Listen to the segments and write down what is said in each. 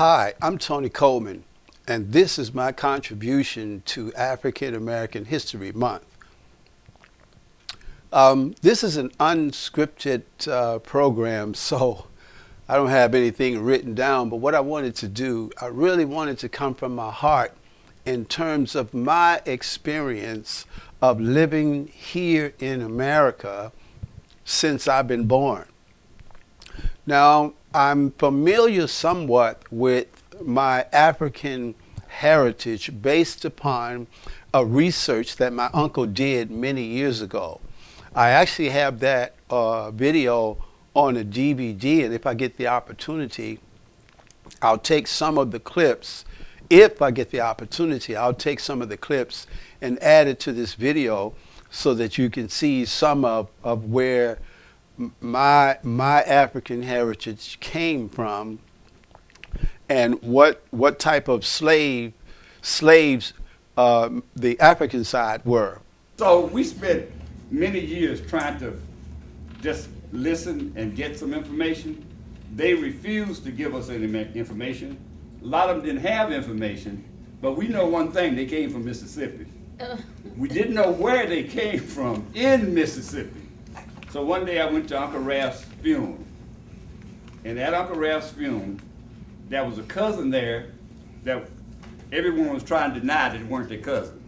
Hi, I'm Tony Coleman, and this is my contribution to African American History Month. This is an unscripted program, so I don't have anything written down, but what I wanted to do, I really wanted to come from my heart in terms of my experience of living here in America since I've been born. Now, I'm familiar somewhat with my African heritage based upon a research that my uncle did many years ago. I actually have that video on a DVD, and if I get the opportunity, I'll take some of the clips. If I get the opportunity, I'll take some of the clips and add it to this video so that you can see some of where my African heritage came from and what type of slaves the African side were. So we spent many years trying to just listen and get some information. They refused to give us any information. A lot of them didn't have information, but we know one thing: they came from Mississippi. We didn't know where they came from in Mississippi. So one day I went to Uncle Ralph's funeral, and at Uncle Ralph's funeral, there was a cousin there that everyone was trying to deny that it weren't their cousin.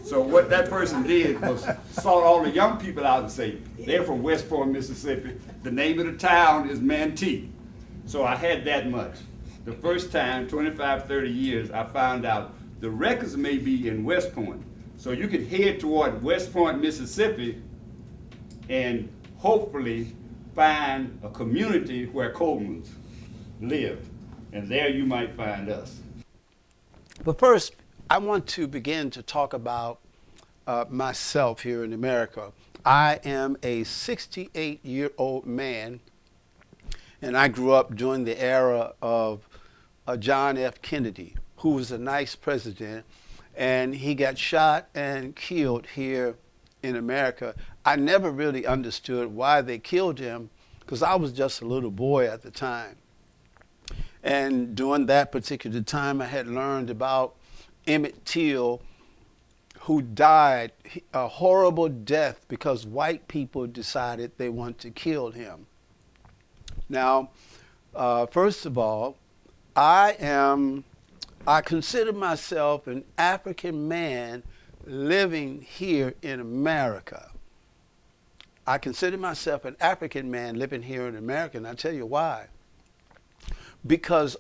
So what that person did was sought all the young people out and say, they're from West Point, Mississippi. The name of the town is Mantee. So I had that much. The first time, 25, 30 years, I found out the records may be in West Point. So you could head toward West Point, Mississippi, and hopefully find a community where Colemans lived. And there you might find us. But first, I want to begin to talk about myself here in America. I am a 68-year-old man, and I grew up during the era of John F. Kennedy, who was a nice president, and he got shot and killed here in America. I never really understood why they killed him because I was just a little boy at the time. And during that particular time, I had learned about Emmett Till, who died a horrible death because white people decided they wanted to kill him. Now, first of all, I consider myself an African man living here in America. I consider myself an African man living here in America, and I'll tell you why. Because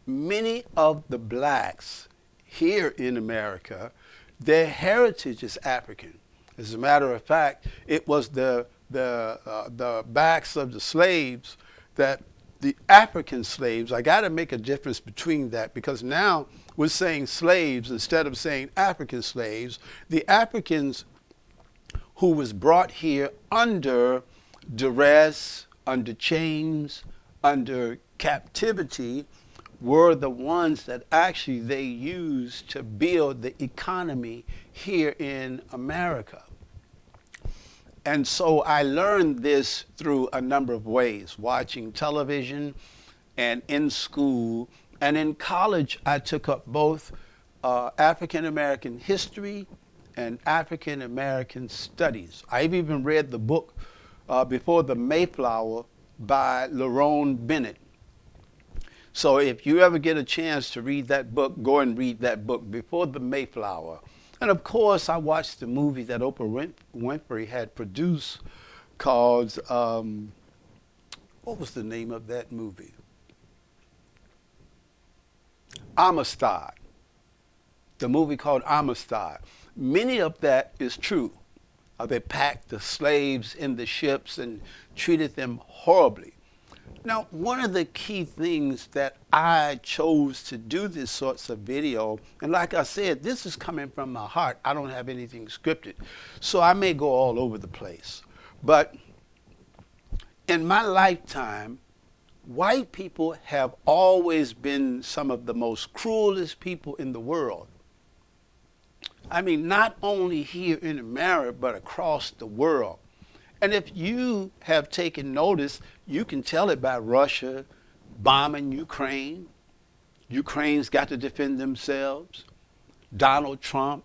many of the blacks here in America, their heritage is African. As a matter of fact, it was the backs of the slaves that the African slaves, I got to make a difference between that because now we're saying slaves instead of saying African slaves. The Africans who was brought here under duress, under chains, under captivity, were the ones that actually they used to build the economy here in America. And so I learned this through a number of ways, watching television and in school. And in college, I took up both African American history and African American studies. I've even read the book Before the Mayflower by Lerone Bennett. So if you ever get a chance to read that book, go and read that book, Before the Mayflower. And of course, I watched the movie that Oprah Winfrey had produced called, what was the name of that movie? Amistad. The movie called Amistad. Many of that is true. They packed the slaves in the ships and treated them horribly. Now, one of the key things that I chose to do this sorts of video, and like I said, this is coming from my heart. I don't have anything scripted. So I may go all over the place. But in my lifetime, white people have always been some of the most cruelest people in the world. I mean, not only here in America, but across the world. And if you have taken notice, you can tell it by Russia, bombing Ukraine. Ukraine's got to defend themselves. Donald Trump,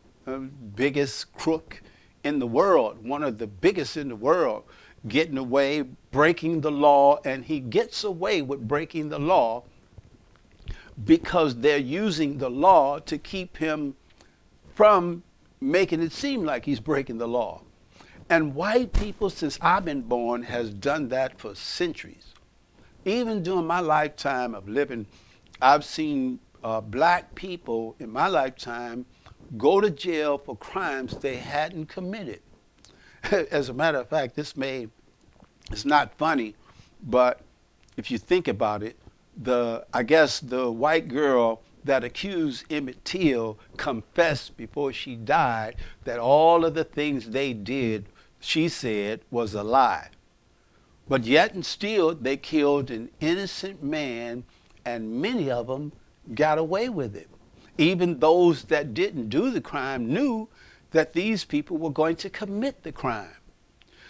biggest crook in the world, one of the biggest in the world, getting away, breaking the law, and he gets away with breaking the law because they're using the law to keep him from making it seem like he's breaking the law. And white people, since I've been born, has done that for centuries. Even during my lifetime of living, I've seen black people in my lifetime go to jail for crimes they hadn't committed. As a matter of fact, it's not funny, but if you think about it, I guess the white girl that accused Emmett Till confessed before she died that all of the things they did, she said, was a lie. But yet and still, they killed an innocent man, and many of them got away with it. Even those that didn't do the crime knew that these people were going to commit the crime.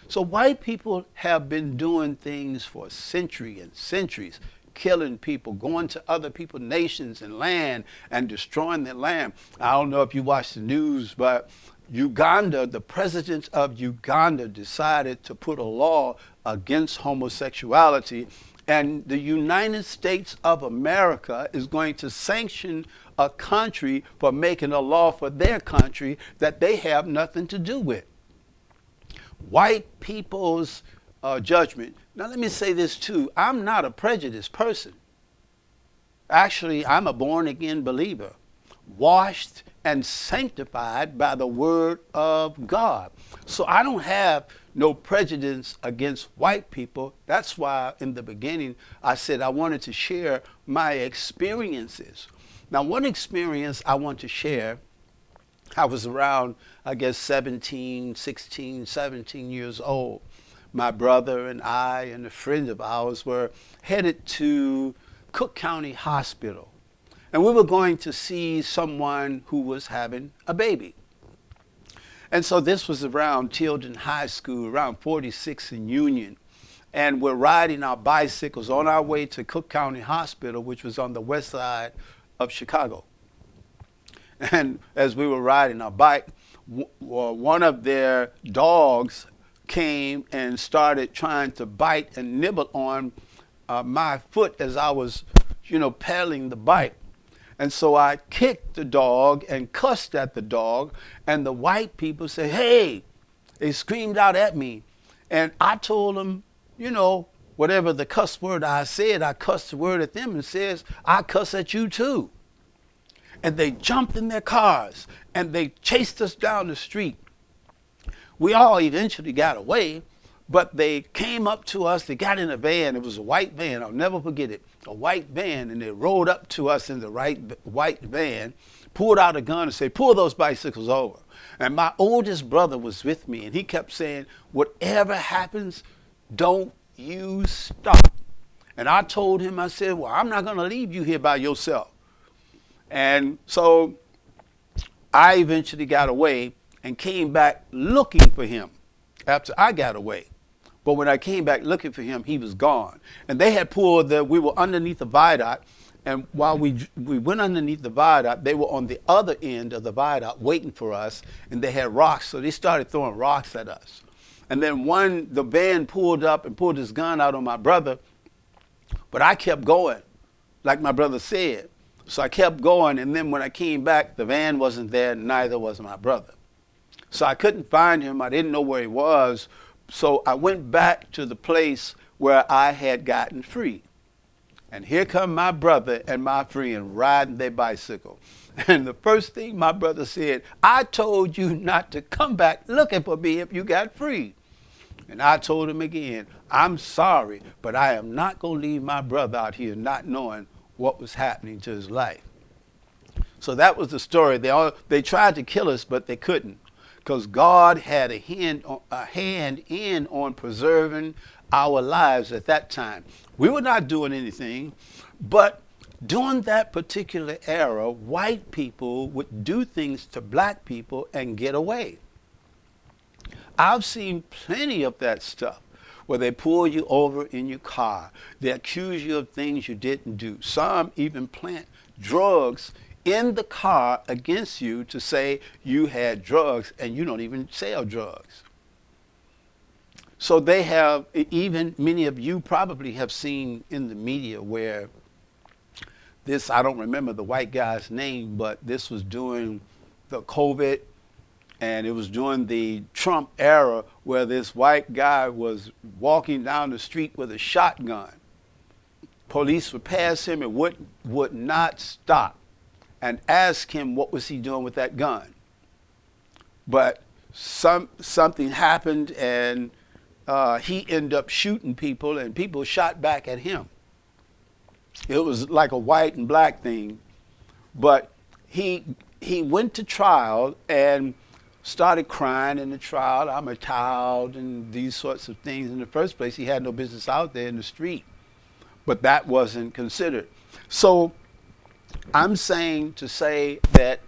So white people have been doing things for centuries and centuries, killing people, going to other people's nations and land and destroying their land. I don't know if you watch the news, but Uganda, the president of Uganda decided to put a law against homosexuality, and the United States of America is going to sanction a country for making a law for their country that they have nothing to do with. White people's judgment. Now let me say this too. I'm not a prejudiced person. Actually, I'm a born again believer, washed and sanctified by the word of God. So I don't have no prejudice against white people. That's why in the beginning I said I wanted to share my experiences. Now, one experience I want to share, I was around, I guess, 17, 16, 17 years old. My brother and I and a friend of ours were headed to Cook County Hospital. And we were going to see someone who was having a baby. And so this was around Tilden High School, around 46 and Union. And we're riding our bicycles on our way to Cook County Hospital, which was on the west side of Chicago. And as we were riding our bike, one of their dogs came and started trying to bite and nibble on my foot as I was, pedaling the bike. And so I kicked the dog and cussed at the dog, and the white people said, "Hey," they screamed out at me. And I told them, whatever the cuss word I said, I cussed the word at them and says, "I cuss at you too." And they jumped in their cars and they chased us down the street. We all eventually got away, but they came up to us. They got in a van. It was a white van. I'll never forget it. A white van. And they rode up to us in the white van, pulled out a gun and said, "Pull those bicycles over." And my oldest brother was with me, and he kept saying, "Whatever happens, don't you stop." And I told him, I said, "Well, I'm not going to leave you here by yourself." And so I eventually got away and came back looking for him after I got away. But when I came back looking for him, he was gone. And they had we were underneath the viaduct, and while we went underneath the viaduct, they were on the other end of the viaduct waiting for us, and they had rocks, so they started throwing rocks at us. And then the van pulled up and pulled his gun out on my brother, but I kept going, like my brother said. So I kept going, and then when I came back, the van wasn't there, neither was my brother. So I couldn't find him. I didn't know where he was. So I went back to the place where I had gotten free. And here come my brother and my friend riding their bicycle. And the first thing my brother said, "I told you not to come back looking for me if you got free." And I told him again, "I'm sorry, but I am not going to leave my brother out here not knowing what was happening to his life." So that was the story. They tried to kill us, but they couldn't, because God had a hand in on preserving our lives at that time. We were not doing anything, but during that particular era, white people would do things to black people and get away. I've seen plenty of that stuff. where they pull you over in your car. They accuse you of things you didn't do. Some even plant drugs in the car against you to say you had drugs and you don't even sell drugs. So they have, even many of you probably have seen in the media where this, I don't remember the white guy's name, but this was during the COVID, and it was during the Trump era, where this white guy was walking down the street with a shotgun. Police would pass him and would not stop and ask him what was he doing with that gun. But something happened, and he ended up shooting people, and people shot back at him. It was like a white and black thing. But he went to trial and started crying in the trial. I'm a child and these sorts of things. In the first place, he had no business out there in the street. But that wasn't considered. So I'm saying to say that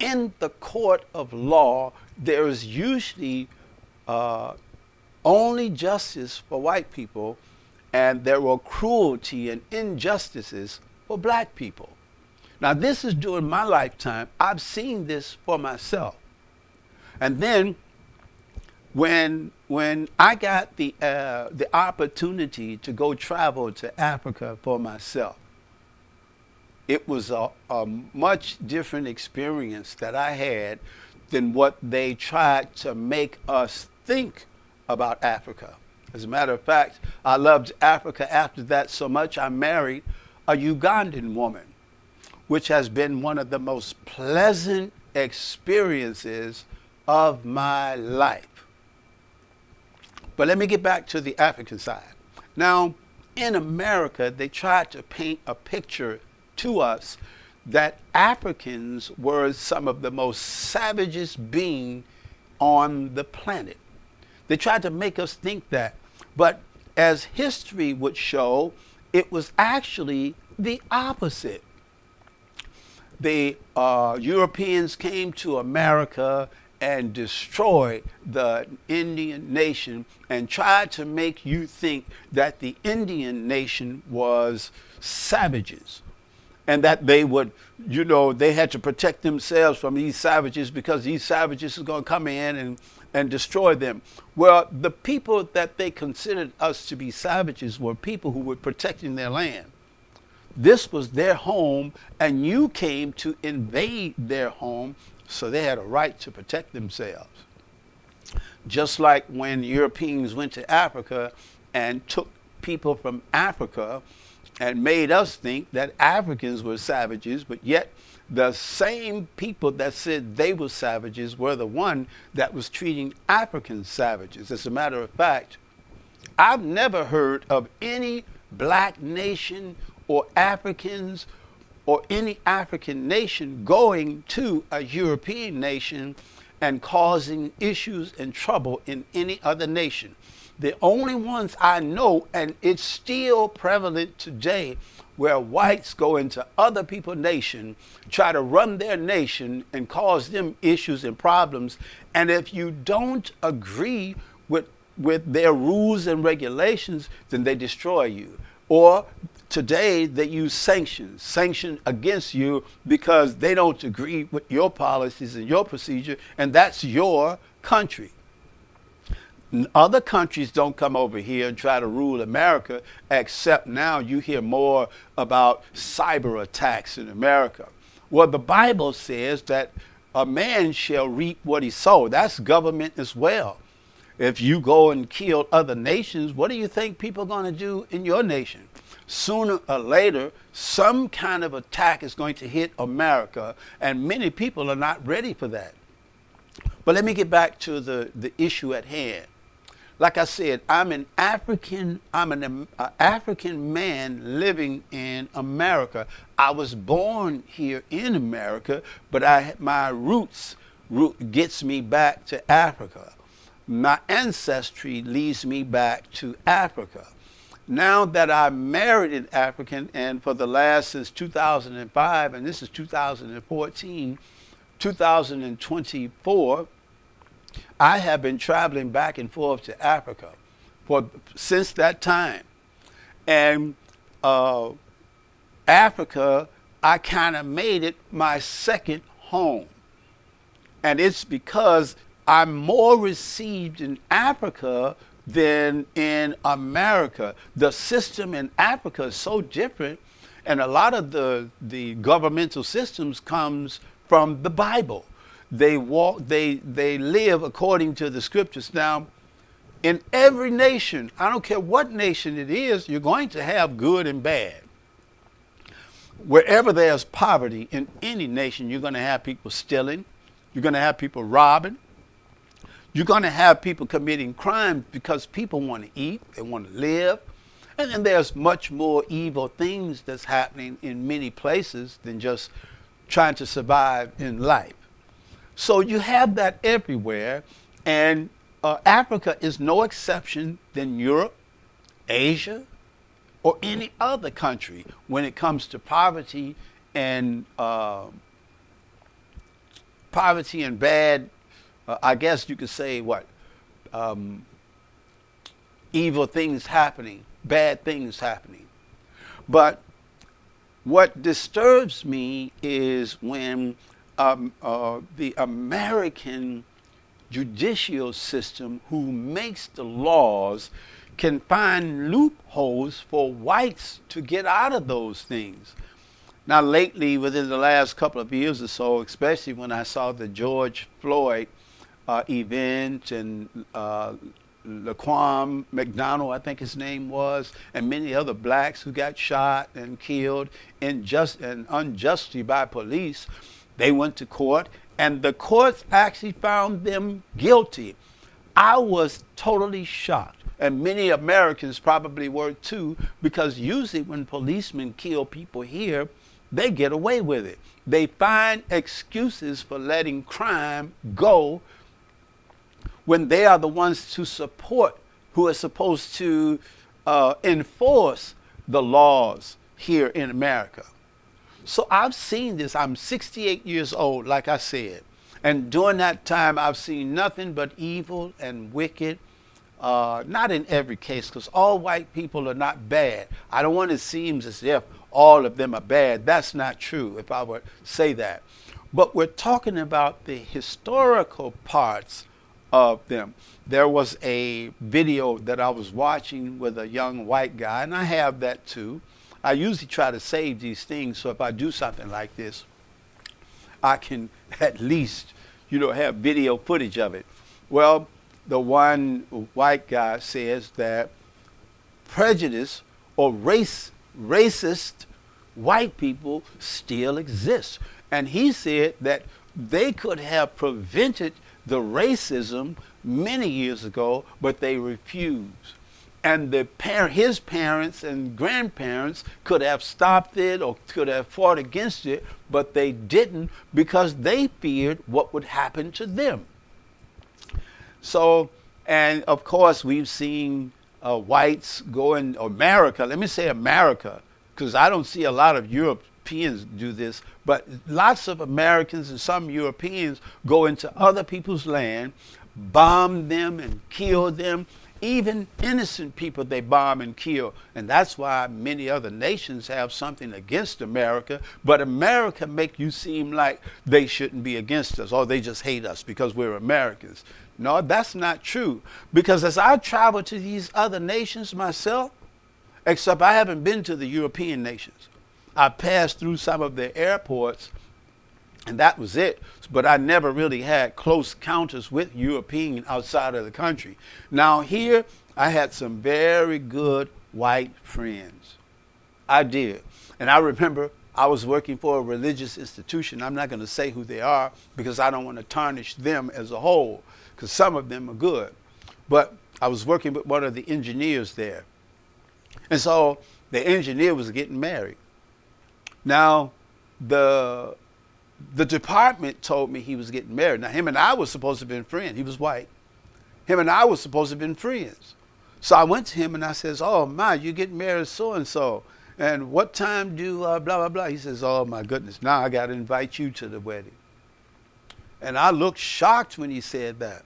in the court of law, there is usually only justice for white people, and there were cruelty and injustices for black people. Now, this is during my lifetime. I've seen this for myself. And then when I got the opportunity to go travel to Africa for myself, it was a much different experience that I had than what they tried to make us think about Africa. As a matter of fact, I loved Africa after that so much I married a Ugandan woman, which has been one of the most pleasant experiences of my life. But let me get back to the African side. Now, in America, they tried to paint a picture to us that Africans were some of the most savagest beings on the planet. They tried to make us think that. But as history would show, it was actually the opposite. The Europeans came to America and destroyed the Indian nation and tried to make you think that the Indian nation was savages, and that they would, they had to protect themselves from these savages because these savages are going to come in and destroy them. Well, the people that they considered us to be savages were people who were protecting their land. This was their home, and you came to invade their home, so they had a right to protect themselves. Just like when Europeans went to Africa and took people from Africa and made us think that Africans were savages, but yet the same people that said they were savages were the one that was treating Africans savages. As a matter of fact, I've never heard of any black nation or Africans or any African nation going to a European nation and causing issues and trouble in any other nation. The only ones I know, and it's still prevalent today, where whites go into other people's nation, try to run their nation and cause them issues and problems. And if you don't agree with their rules and regulations, then they destroy you. Or today they use sanction against you because they don't agree with your policies and your procedure, and that's your country. Other countries don't come over here and try to rule America, except now you hear more about cyber attacks in America. Well, the Bible says that a man shall reap what he sowed. That's government as well. If you go and kill other nations, what do you think people are going to do in your nation? Sooner or later, some kind of attack is going to hit America, and many people are not ready for that. But let me get back to the issue at hand. Like I said, I'm an African man living in America. I was born here in America, but my roots gets me back to Africa. My ancestry leads me back to Africa. Now that I'm married an African, and for the last, since 2005, and this is 2014, 2024, I have been traveling back and forth to Africa since that time. And Africa, I kind of made it my second home. And it's because I'm more received in Africa than in America. The system in Africa is so different, and a lot of the governmental systems comes from the Bible. They live according to the scriptures. Now, in every nation, I don't care what nation it is, you're going to have good and bad. Wherever there's poverty in any nation, you're going to have people stealing, you're going to have people robbing, you're going to have people committing crimes because people want to eat, they want to live. And then there's much more evil things that's happening in many places than just trying to survive in life. So you have that everywhere, and Africa is no exception than Europe, Asia, or any other country when it comes to poverty and bad. I guess you could say what evil things happening, bad things happening. But what disturbs me is when the American judicial system, who makes the laws, can find loopholes for whites to get out of those things. Now, lately, within the last couple of years or so, especially when I saw the George Floyd event and Laquan McDonald, I think his name was, and many other blacks who got shot and killed unjustly by police, they went to court, and the courts actually found them guilty. I was totally shocked, and many Americans probably were too, because usually when policemen kill people here, they get away with it. They find excuses for letting crime go when they are the ones to support, who are supposed to enforce the laws here in America. So I've seen this. I'm 68 years old, like I said. And during that time, I've seen nothing but evil and wicked. Not in every case, because all white people are not bad. I don't want it to seem as if all of them are bad. That's not true, if I would say that. But we're talking about the historical parts of them. There was a video that I was watching with a young white guy, and I have that too. I usually try to save these things, so if I do something like this, I can at least, have video footage of it. Well, the one white guy says that prejudice or racist white people still exist. And he said that they could have prevented the racism many years ago, but they refused. And his parents and grandparents could have stopped it or could have fought against it, but they didn't because they feared what would happen to them. So, and of course, we've seen whites go in America. Let me say America, because I don't see a lot of Europeans do this, but lots of Americans and some Europeans go into other people's land, bomb them and kill them. Even innocent people they bomb and kill. And that's why many other nations have something against America. But America make you seem like they shouldn't be against us, or they just hate us because we're Americans. No, that's not true. Because as I travel to these other nations myself, except I haven't been to the European nations. I passed through some of their airports, and that was it. But I never really had close encounters with European outside of the country. Now here, I had some very good white friends. I did. And I remember I was working for a religious institution. I'm not going to say who they are because I don't want to tarnish them as a whole, because some of them are good. But I was working with one of the engineers there. And so the engineer was getting married. Now, the department told me he was getting married. Now, him and I were supposed to have been friends. He was white. Him and I were supposed to have been friends. So I went to him and I says, "Oh, my, you getting married so-and-so. And what time do blah, blah, blah." He says, "Oh, my goodness, now I got to invite you to the wedding." And I looked shocked when he said that.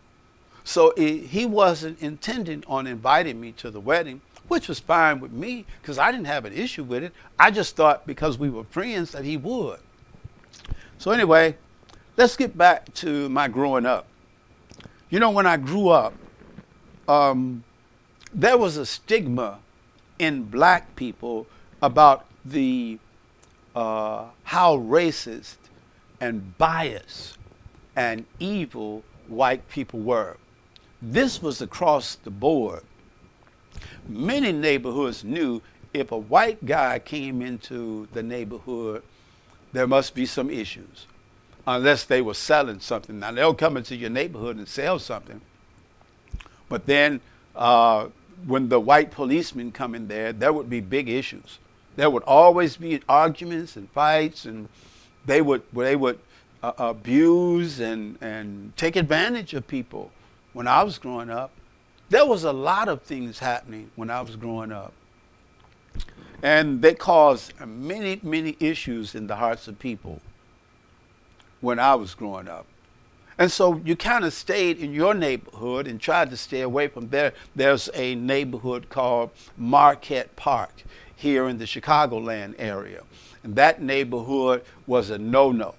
So he wasn't intending on inviting me to the wedding, which was fine with me because I didn't have an issue with it. I just thought because we were friends that he would. So anyway, let's get back to my growing up. You know, when I grew up, um, there was a stigma in black people about the how racist and biased and evil white people were. This was across the board. Many neighborhoods knew if a white guy came into the neighborhood, there must be some issues, unless they were selling something. Now, they'll come into your neighborhood and sell something, but then when the white policemen come in there would be big issues. There would always be arguments and fights, and they would abuse and take advantage of people. When I was growing up, there was a lot of things happening when I was growing up, and they caused many issues in the hearts of people when I was growing up. And so you kind of stayed in your neighborhood and tried to stay away from there. There's a neighborhood called Marquette Park here in the Chicagoland area. And that neighborhood was a no-no.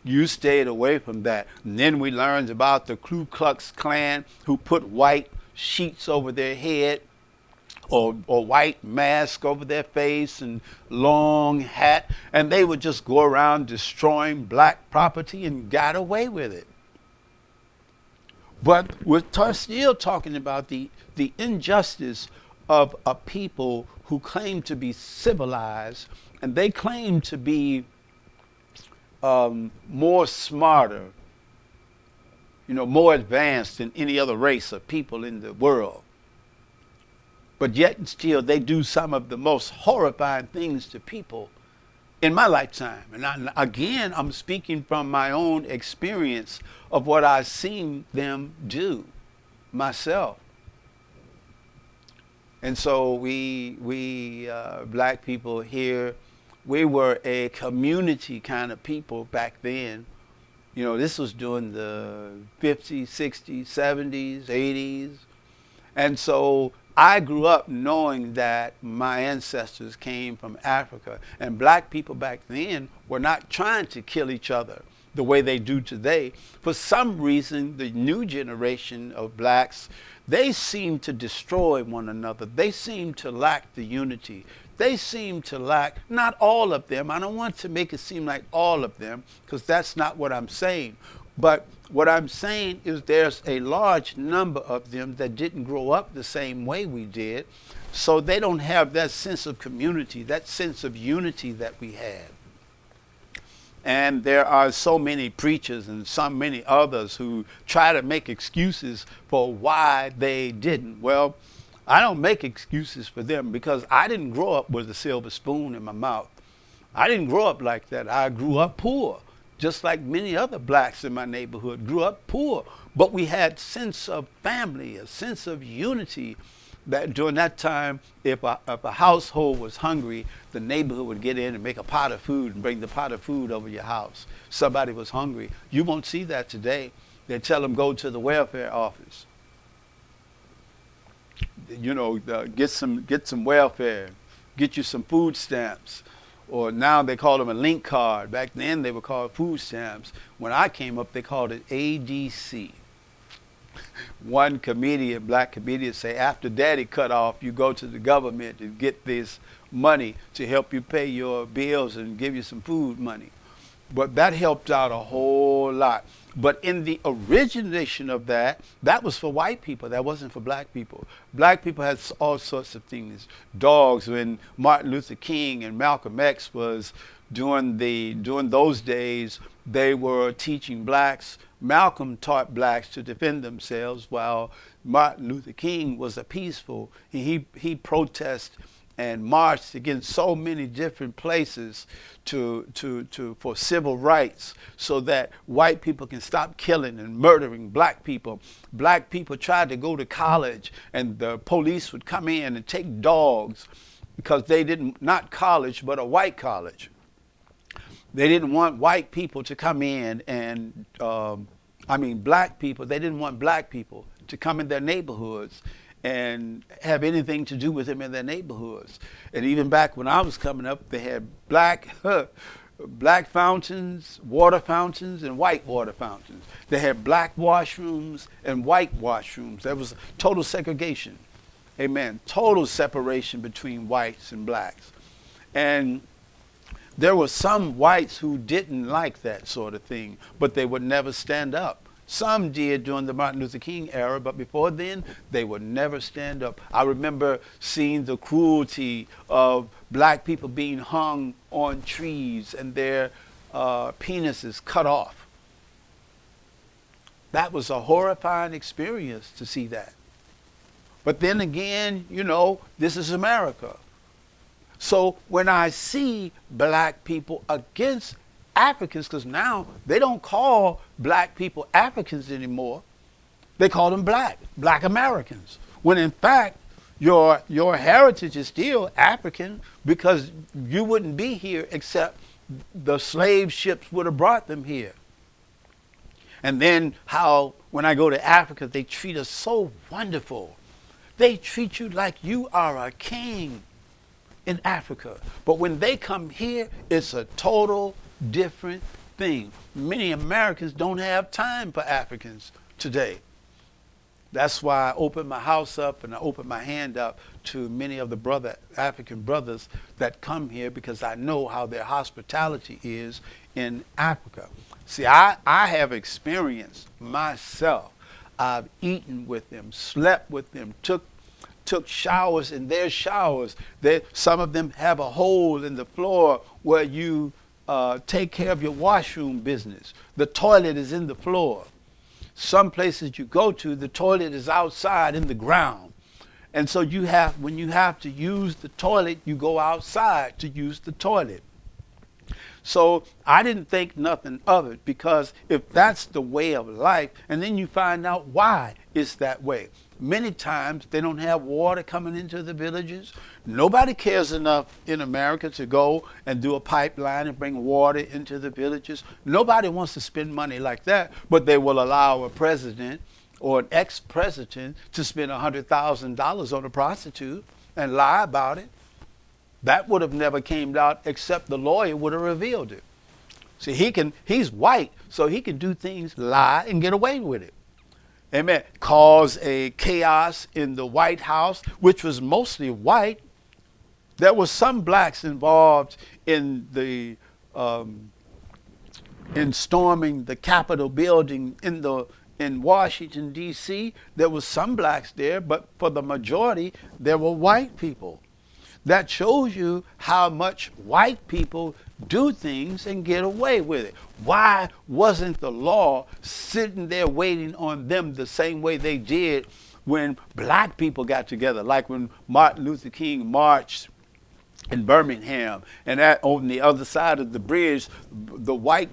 You stayed away from that. And then we learned about the Ku Klux Klan, who put white sheets over their head or white mask over their face and long hat, and they would just go around destroying black property and got away with it. But we're still talking about the injustice of a people who claim to be civilized, and they claim to be more smarter, more advanced than any other race of people in the world. But yet and still, they do some of the most horrifying things to people in my lifetime. And again, I'm speaking from my own experience of what I've seen them do myself. And so we black people here, we were a community kind of people back then. This was during the 50s, 60s, 70s, 80s. And so I grew up knowing that my ancestors came from Africa, and black people back then were not trying to kill each other the way they do today. For some reason, the new generation of blacks, they seem to destroy one another. They seem to lack the unity. They seem to lack, not all of them. I don't want to make it seem like all of them, because that's not what I'm saying. But what I'm saying is there's a large number of them that didn't grow up the same way we did, so they don't have that sense of community, that sense of unity that we had. And there are so many preachers and so many others who try to make excuses for why they didn't. Well, I don't make excuses for them because I didn't grow up with a silver spoon in my mouth. I didn't grow up like that. I grew up poor, just like many other blacks in my neighborhood grew up poor. But we had sense of family, a sense of unity. That during that time, if a household was hungry, the neighborhood would get in and make a pot of food and bring the pot of food over your house. Somebody was hungry. You won't see that today. They tell them go to the welfare office. Get some welfare, get you some food stamps. Or now they call them a link card. Back then they were called food stamps. When I came up, they called it ADC. One comedian, black comedian, say after daddy cut off, you go to the government and get this money to help you pay your bills and give you some food money. But that helped out a whole lot. But in the origination of that was for white people. That wasn't for black people. Black people had all sorts of things. Dogs, when Martin Luther King and Malcolm X was during those days, they were teaching blacks. Malcolm taught blacks to defend themselves, while Martin Luther King was a peaceful. He protested and marched against so many different places for civil rights, so that white people can stop killing and murdering black people. Black people tried to go to college, and the police would come in and take dogs because they didn't, not college, but a white college. They didn't want white people to come in and I mean, black people, they didn't want black people to come in their neighborhoods and have anything to do with them in their neighborhoods. And even back when I was coming up, they had black fountains, water fountains, and white water fountains. They had black washrooms and white washrooms. There was total segregation. Amen. Total separation between whites and blacks. And there were some whites who didn't like that sort of thing, but they would never stand up. Some did during the Martin Luther King era, but before then, they would never stand up. I remember seeing the cruelty of black people being hung on trees and their penises cut off. That was a horrifying experience to see that. But then again, you know, this is America. So when I see black people against Africans, because now they don't call black people Africans anymore, they call them black Americans. When in fact, your heritage is still African, because you wouldn't be here except the slave ships would have brought them here. And then how when I go to Africa, they treat us so wonderful. They treat you like you are a king in Africa. But when they come here, it's a total different thing. Many Americans don't have time for Africans today. That's why I open my house up and I open my hand up to many of the African brothers that come here, because I know how their hospitality is in Africa. See, I have experienced myself. I've eaten with them, slept with them, took showers in their showers. Some of them have a hole in the floor where you take care of your washroom business. The toilet is in the floor. Some places you go to, the toilet is outside in the ground. And so when you have to use the toilet, you go outside to use the toilet. So I didn't think nothing of it, because if that's the way of life, and then you find out why it's that way. Many times they don't have water coming into the villages. Nobody cares enough in America to go and do a pipeline and bring water into the villages. Nobody wants to spend money like that, but they will allow a president or an ex-president to spend $100,000 on a prostitute and lie about it. That would have never came out except the lawyer would have revealed it. See, he's white, so he can do things, lie, and get away with it. Amen. Cause a chaos in the White House, which was mostly white. There were some blacks involved in the in storming the Capitol building in Washington, D.C. There was some blacks there, but for the majority, there were white people. That shows you how much white people do things and get away with it. Why wasn't the law sitting there waiting on them the same way they did when black people got together, like when Martin Luther King marched in Birmingham, and on the other side of the bridge, the white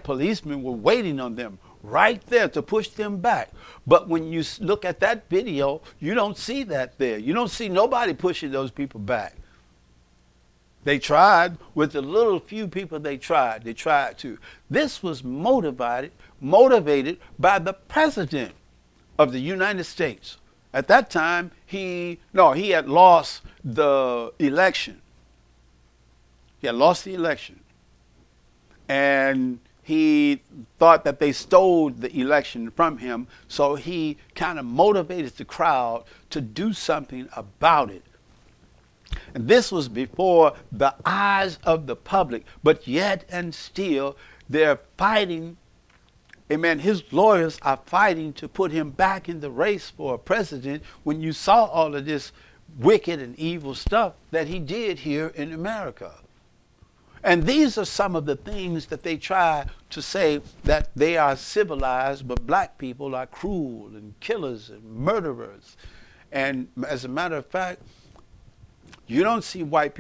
policemen were waiting on them right there to push them back. But when you look at that video, you don't see that there. You don't see nobody pushing those people back. They tried. With the little few people they tried to. This was motivated by the president of the United States. At that time, he had lost the election. He had lost the election. And he thought that they stole the election from him, so he kind of motivated the crowd to do something about it. And this was before the eyes of the public, but yet and still they're fighting. Amen. His lawyers are fighting to put him back in the race for president, when you saw all of this wicked and evil stuff that he did here in America. And these are some of the things that they try to say, that they are civilized, but black people are cruel and killers and murderers. And as a matter of fact, you don't see black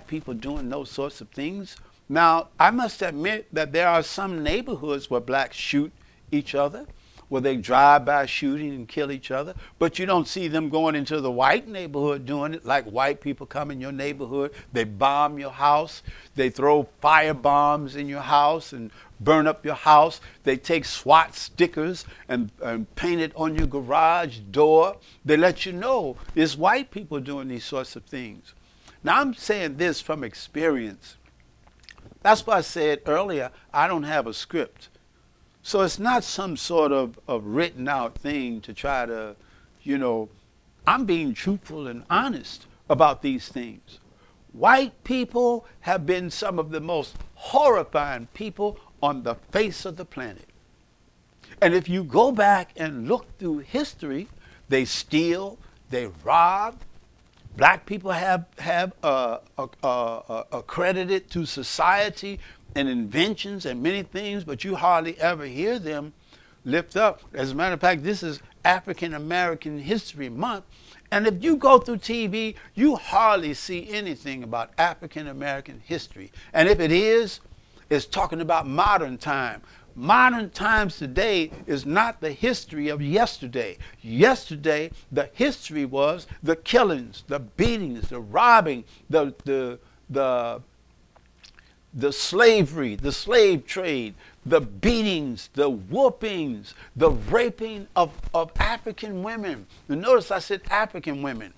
people doing those sorts of things. Now, I must admit that there are some neighborhoods where blacks shoot each other, where they drive by shooting and kill each other, but you don't see them going into the white neighborhood doing it like white people come in your neighborhood. They bomb your house. They throw fire bombs in your house and burn up your house. They take SWAT stickers and paint it on your garage door. They let you know it's white people doing these sorts of things. Now, I'm saying this from experience. That's why I said earlier, I don't have a script. So it's not some sort of written out thing to try to, I'm being truthful and honest about these things. White people have been some of the most horrifying people on the face of the planet. And if you go back and look through history, they steal, they rob. Black people have accredited to society and inventions and many things, but you hardly ever hear them lift up. As a matter of fact, this is African American History Month, and if you go through TV, you hardly see anything about African American history. And if it is, it's talking about modern time. Modern times today is not the history of yesterday. Yesterday, the history was the killings, the beatings, the robbing, the slavery, the slave trade, the beatings, the whoopings, the raping of African women. And notice I said African women.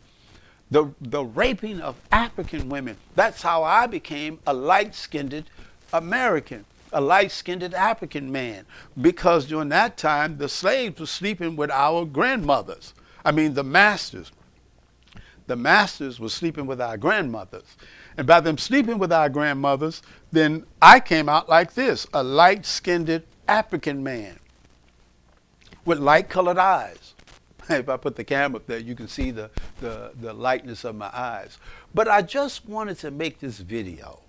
The raping of African women. That's how I became a light-skinned American, a light-skinned African man, because during that time the slaves were sleeping with our grandmothers. I mean the masters. The masters were sleeping with our grandmothers. And by them sleeping with our grandmothers, then I came out like this, a light-skinned African man with light-colored eyes. If I put the camera up there, you can see the lightness of my eyes. But I just wanted to make this video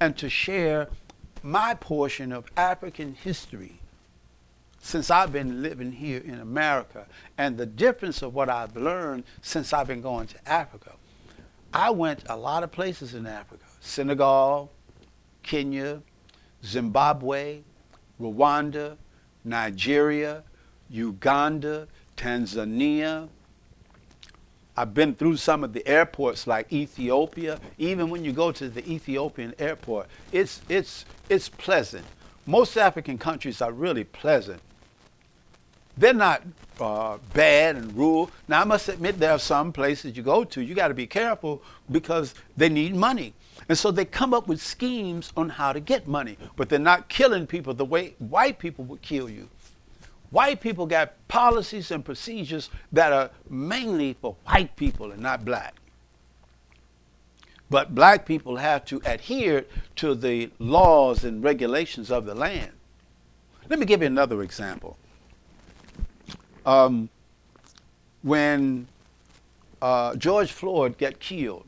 and to share my portion of African history since I've been living here in America, and the difference of what I've learned since I've been going to Africa. I went a lot of places in Africa: Senegal, Kenya, Zimbabwe, Rwanda, Nigeria, Uganda, Tanzania. I've been through some of the airports like Ethiopia. Even when you go to the Ethiopian airport, it's pleasant. Most African countries are really pleasant. They're not bad and rural. Now, I must admit there are some places you go to, you got to be careful because they need money. And so they come up with schemes on how to get money, but they're not killing people the way white people would kill you. White people got policies and procedures that are mainly for white people and not black. But black people have to adhere to the laws and regulations of the land. Let me give you another example. When George Floyd got killed,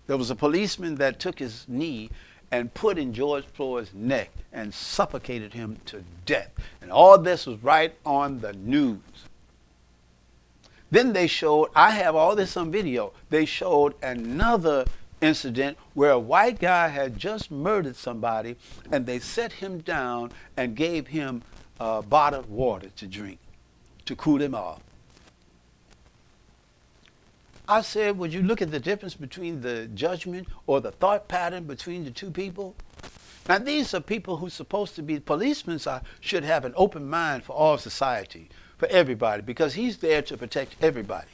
there was a policeman that took his knee and put in George Floyd's neck and suffocated him to death. And all this was right on the news. Then they showed, I have all this on video, they showed another incident where a white guy had just murdered somebody and they set him down and gave him bottled water to drink to cool him off. I said, would you look at the difference between the judgment or the thought pattern between the two people? Now, these are people who are supposed to be policemen, should have an open mind for all society, for everybody, because he's there to protect everybody.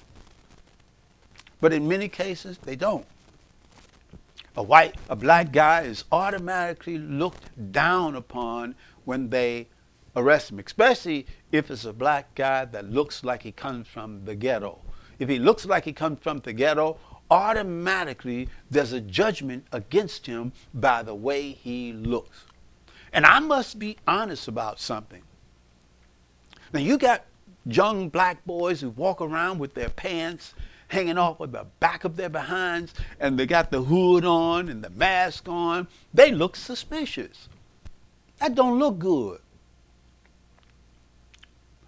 But in many cases, they don't. A black guy is automatically looked down upon when they arrest him, especially if it's a black guy that looks like he comes from the ghetto. If he looks like he comes from the ghetto, automatically there's a judgment against him by the way he looks. And I must be honest about something. Now, you got young black boys who walk around with their pants hanging off of the back of their behinds, and they got the hood on and the mask on. They look suspicious. That don't look good.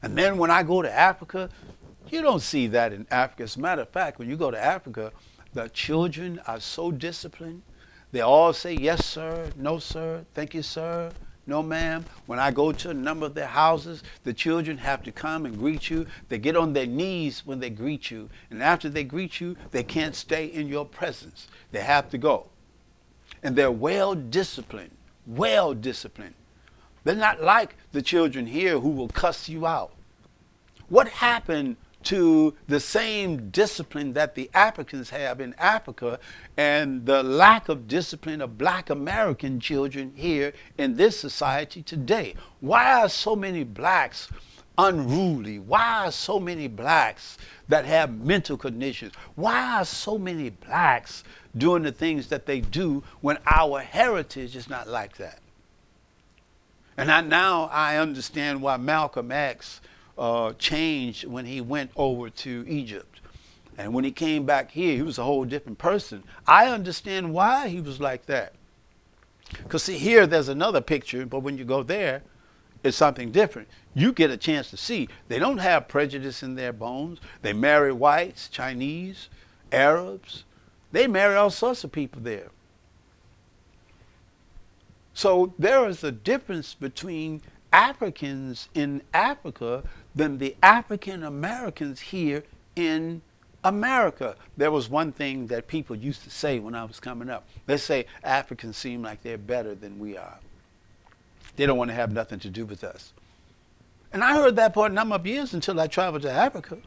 And then when I go to Africa, you don't see that in Africa. As a matter of fact, when you go to Africa, the children are so disciplined. They all say, yes, sir, no, sir, thank you, sir, No, ma'am. When I go to a number of their houses, the children have to come and greet you. They get on their knees when they greet you. And after they greet you, they can't stay in your presence. They have to go. And they're well disciplined. Well disciplined. They're not like the children here who will cuss you out. What happened to the same discipline that the Africans have in Africa and the lack of discipline of black American children here in this society today? Why are so many blacks unruly? Why are so many blacks that have mental conditions? Why are so many blacks doing the things that they do when our heritage is not like that? And now I understand why Malcolm X changed when he went over to Egypt. And when he came back here, he was a whole different person. I understand why he was like that. Because see, here there's another picture, but when you go there, it's something different. You get a chance to see. They don't have prejudice in their bones. They marry whites, Chinese, Arabs. They marry all sorts of people there. So there is a difference between Africans in Africa than the African Americans here in America. There was one thing that people used to say when I was coming up. They say Africans seem like they're better than we are. They don't want to have nothing to do with us. And I heard that for a number of years until I traveled to Africa.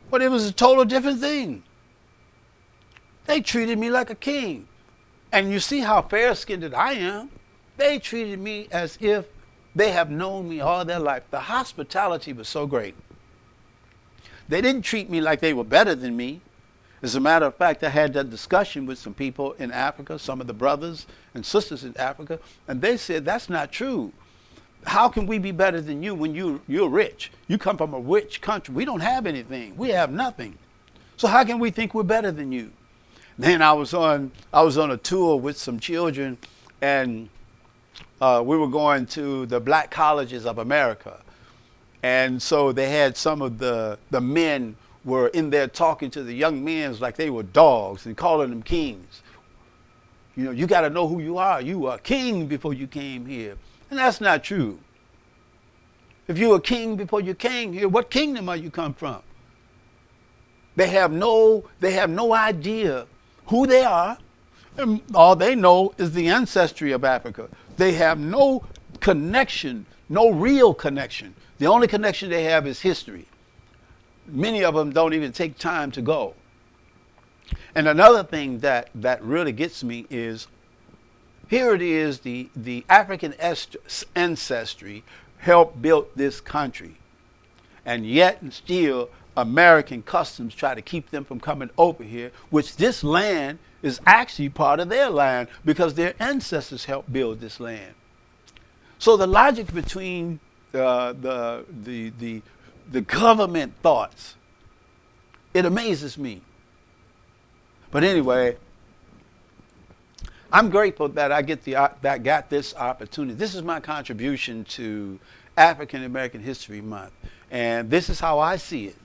But it was a total different thing. They treated me like a king. And you see how fair-skinned I am. They treated me as if they have known me all their life. The hospitality was so great. They didn't treat me like they were better than me. As a matter of fact, I had that discussion with some people in Africa, some of the brothers and sisters in Africa, and they said, that's not true. How can we be better than you when you're rich? You come from a rich country. We don't have anything. We have nothing. So how can we think we're better than you? Then I was on a tour with some children, and we were going to the black colleges of America. And so they had some of the men were in there talking to the young men like they were dogs and calling them kings. You know, you got to know who you are. You were a king before you came here. And that's not true. If you were a king before you came here, what kingdom are you come from? They have no idea who they are. And all they know is the ancestry of Africa. They have no connection, no real connection. The only connection they have is history. Many of them don't even take time to go. And another thing that really gets me is, here it is, the African ancestry helped build this country. And yet and still, American customs try to keep them from coming over here, which this land is actually part of their land because their ancestors helped build this land. So the logic between the government thoughts, it amazes me. But anyway, I'm grateful that I got this opportunity. This is my contribution to African American History Month, and this is how I see it.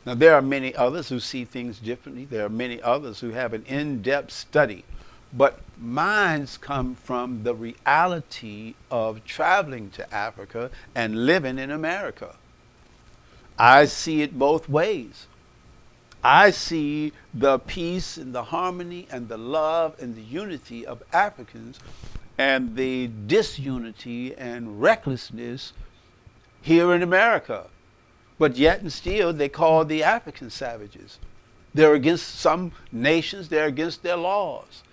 Now, there are many others who see things differently. There are many others who have an in-depth study. But mine's come from the reality of traveling to Africa and living in America. I see it both ways. I see the peace and the harmony and the love and the unity of Africans and the disunity and recklessness here in America. But yet and still, they call the African savages. They're against some nations, they're against their laws.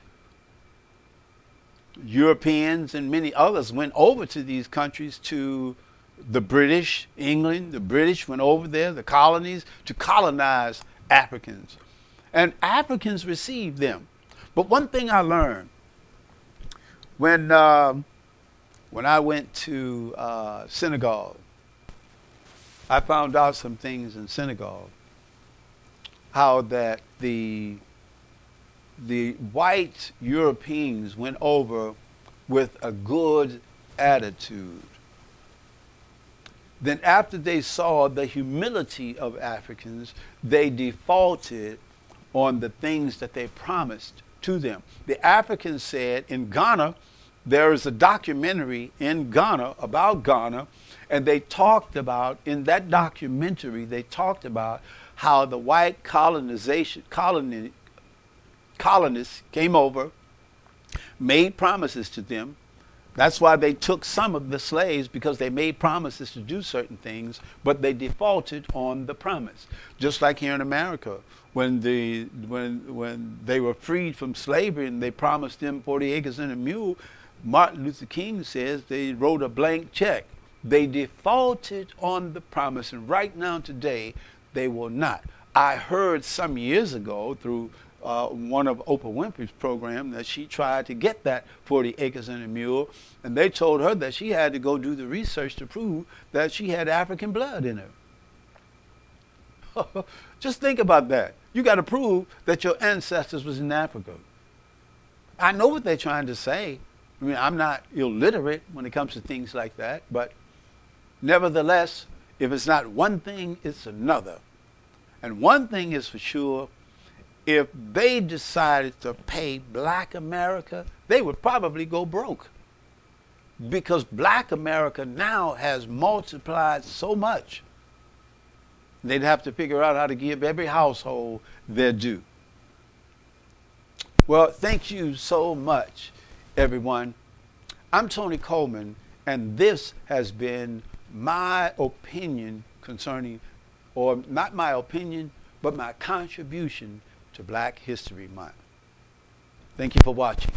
Europeans and many others went over to these countries, to the British, England, the British went over there, the colonies, to colonize Africans. And Africans received them. But one thing I learned, when I went to Senegal, I found out some things in Senegal, how that the white Europeans went over with a good attitude. Then after they saw the humility of Africans, they defaulted on the things that they promised to them. The Africans said in Ghana, There is a documentary in Ghana about Ghana, and they talked about, in that documentary, they talked about how the white colonists came over, made promises to them. That's why they took some of the slaves, because they made promises to do certain things, but they defaulted on the promise. Just like here in America, when they were freed from slavery and they promised them 40 acres and a mule, Martin Luther King says they wrote a blank check. They defaulted on the promise, and right now today they will not. I heard some years ago through one of Oprah Winfrey's program that she tried to get that 40 acres and a mule, and they told her that she had to go do the research to prove that she had African blood in her. Just think about that. You got to prove that your ancestors was in Africa. I know what they're trying to say. I mean, I'm not illiterate when it comes to things like that, but nevertheless, if it's not one thing, it's another. And one thing is for sure, if they decided to pay black America, they would probably go broke. Because black America now has multiplied so much, they'd have to figure out how to give every household their due. Well, thank you so much, everyone. I'm Tony Coleman, and this has been my opinion concerning, or not my opinion, but my contribution to Black History Month. Thank you for watching.